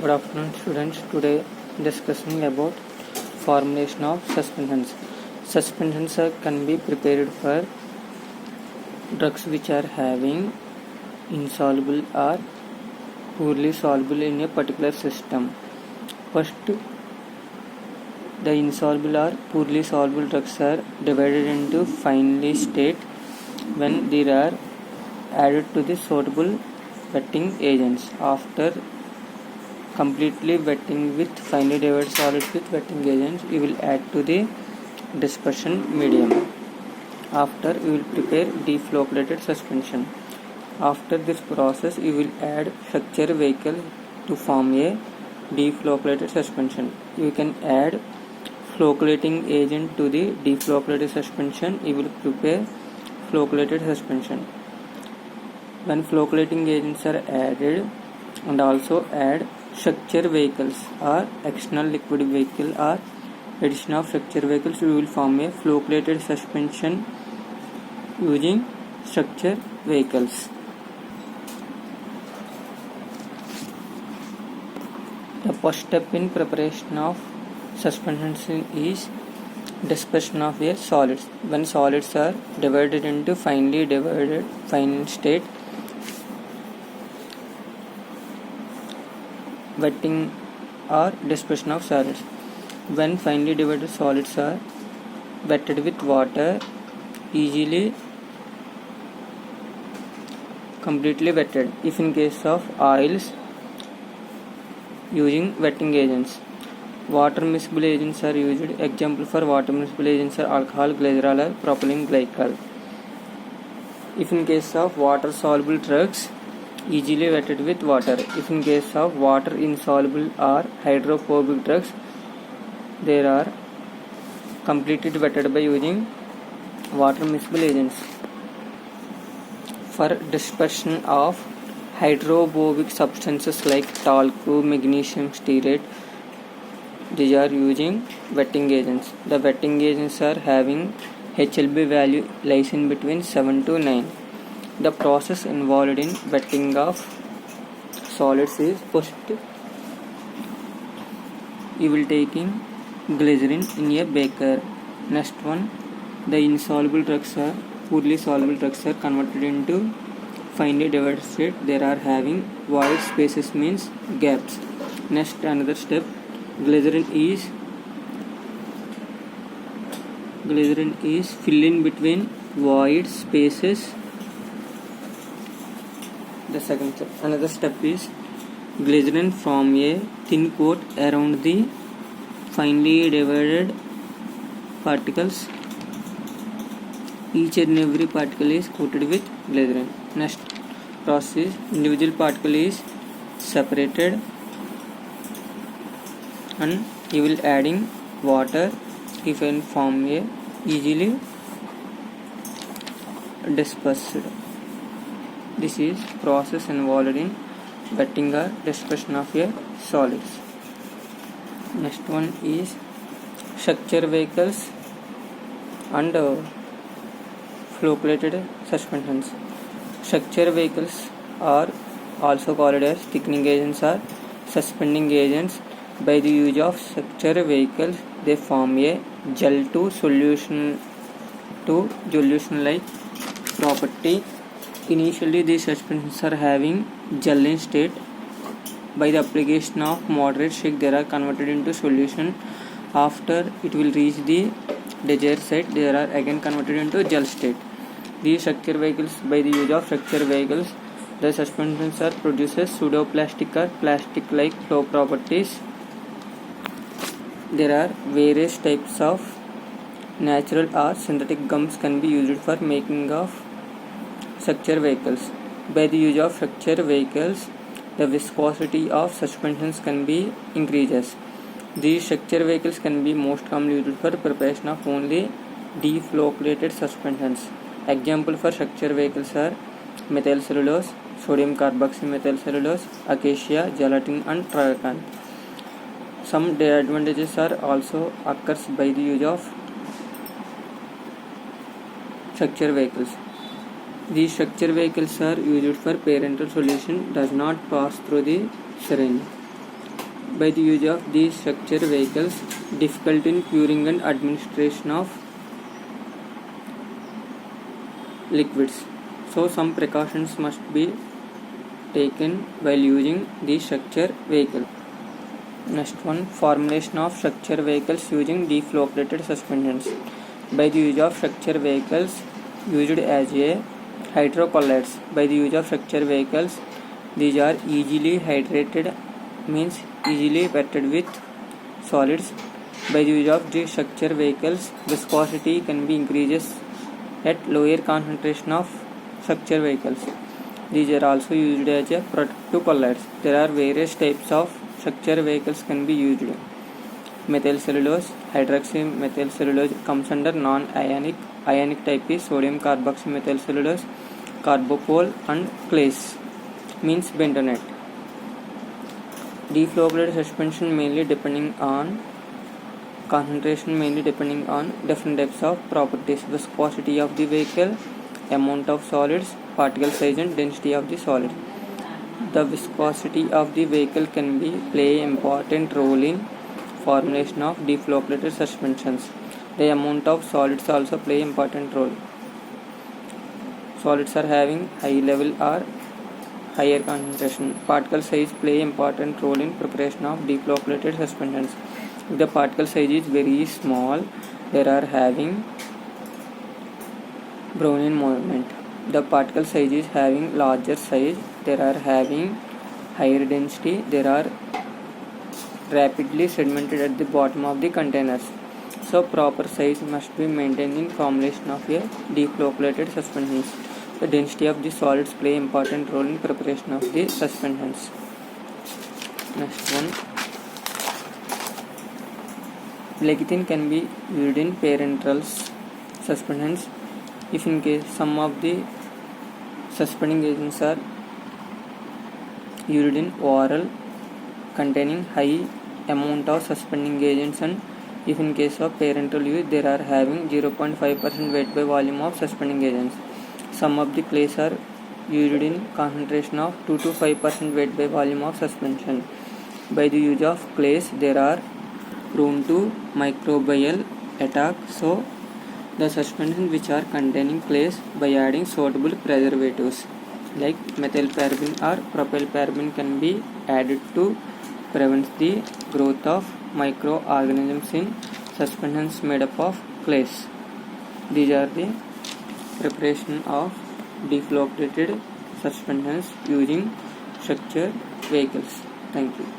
Good afternoon, students. Today discussing about formulation of suspensions. Suspensions can be prepared for drugs which are having insoluble or poorly soluble in a particular system. First, the insoluble or poorly soluble drugs are divided into finely state when they are added to the suitable wetting agents. After completely wetting with finely divided solids with wetting agents, you will add to the dispersion medium. After, you will prepare deflocculated suspension. After this process, you will add structure vehicle to form a deflocculated suspension. You can add flocculating agent to the deflocculated suspension. You will prepare flocculated suspension. When flocculating agents are added, and also add structure vehicles or external liquid vehicle or addition of structure vehicles, we will form a flocculated suspension using structure vehicles. The first step in preparation of suspensions is dispersion of a solids. When solids are divided into finely divided fine state, wetting or dispersion of solids. When finely divided solids are wetted with water, easily completely wetted. If in case of oils, using wetting agents. Water miscible agents are used. Example for water miscible agents are alcohol, glycerol or propylene glycol. If in case of water soluble drugs, easily wetted with water. If in case of water insoluble or hydrophobic drugs, they are completely wetted by using water miscible agents. For dispersion of hydrophobic substances like talc, magnesium stearate, these are using wetting agents. The wetting agents are having HLB value lies in between 7 to 9. The process involved in wetting of solids is first you will taking glycerin in a beaker. Next one, the insoluble drugs are poorly soluble drugs are converted into finely divided state. There are having void spaces means gaps. Next, another step, glycerin is fill in between void spaces. The second step. Another step is glycerin form a thin coat around the finely divided particles. Each and every particle is coated with glycerin. Next process, individual particle is separated and you will adding water if and form a easily dispersed. This is process involved in wetting or dispersion of a solids. Next one is structure vehicles and flocculated suspensions. Structure vehicles are also called as thickening agents or suspending agents. By the use of structure vehicles, they form a gel to solution like property. Initially, these suspensions are having gel in state. By the application of moderate shake, they are converted into solution. After it will reach the desired site, they are again converted into gel state. These structure vehicles, by the use of structure vehicles, the suspensions are produces pseudoplastic or plastic-like flow properties. There are various types of natural or synthetic gums can be used for making of structure vehicles. By the use of structure vehicles, the viscosity of suspensions can be increases. These structure vehicles can be most commonly used for preparation of only deflocculated suspensions. Example for structure vehicles are methyl cellulose, sodium carboxymethyl cellulose, acacia, gelatin and tragacanth. Some disadvantages are also occurs by the use of structure vehicles. These structure vehicles are used for parenteral solution, does not pass through the syringe. By the use of these structure vehicles, difficulty in curing and administration of liquids. So some precautions must be taken while using the structure vehicle. Next one, formulation of structure vehicles using deflow-operated suspensions. By the use of structure vehicles used as a hydrocolloids. By the use of structure vehicles, these are easily hydrated, means easily wetted with solids. By the use of these structure vehicles, viscosity can be increased at lower concentration of structure vehicles. These are also used as a protective colloids. There are various types of structure vehicles can be used. Methyl cellulose, hydroxy methyl cellulose comes under non-ionic. Ionic type is sodium carboxymethyl cellulose, carbopol and clays, means bentonite. Deflow-operated suspension mainly depending on concentration, mainly depending on different types of properties: viscosity of the vehicle, amount of solids, particle size and density of the solid. The viscosity of the vehicle can play an important role in formulation of deflow-operated suspensions. The amount of solids also play an important role. Solids are having high level or higher concentration. Particle size play an important role in preparation of deflow-operated suspensions. If the particle size is very small, they are having Brownian movement. The particle size is having larger size, they are having higher density, they are rapidly sedimented at the bottom of the containers. So proper size must be maintained in formulation of a deflow-operated suspensions. The density of the solids play an important role in preparation of the suspensions. Next one, lecithin can be used in parenteral suspensions if in case some of the suspending agents are used in oral containing high amount of suspending agents, and if in case of parenteral use they are having 0.5% weight by volume of suspending agents. Some of the clays are used in concentration of 2 to 5% weight by volume of suspension. By the use of clays, there are prone to microbial attack, so the suspensions which are containing clays by adding suitable preservatives like methylparaben or propylparaben can be added to prevent the growth of microorganisms in suspensions made up of clays. These are the preparation of deflow-operated suspensions using structure vehicles. Thank you.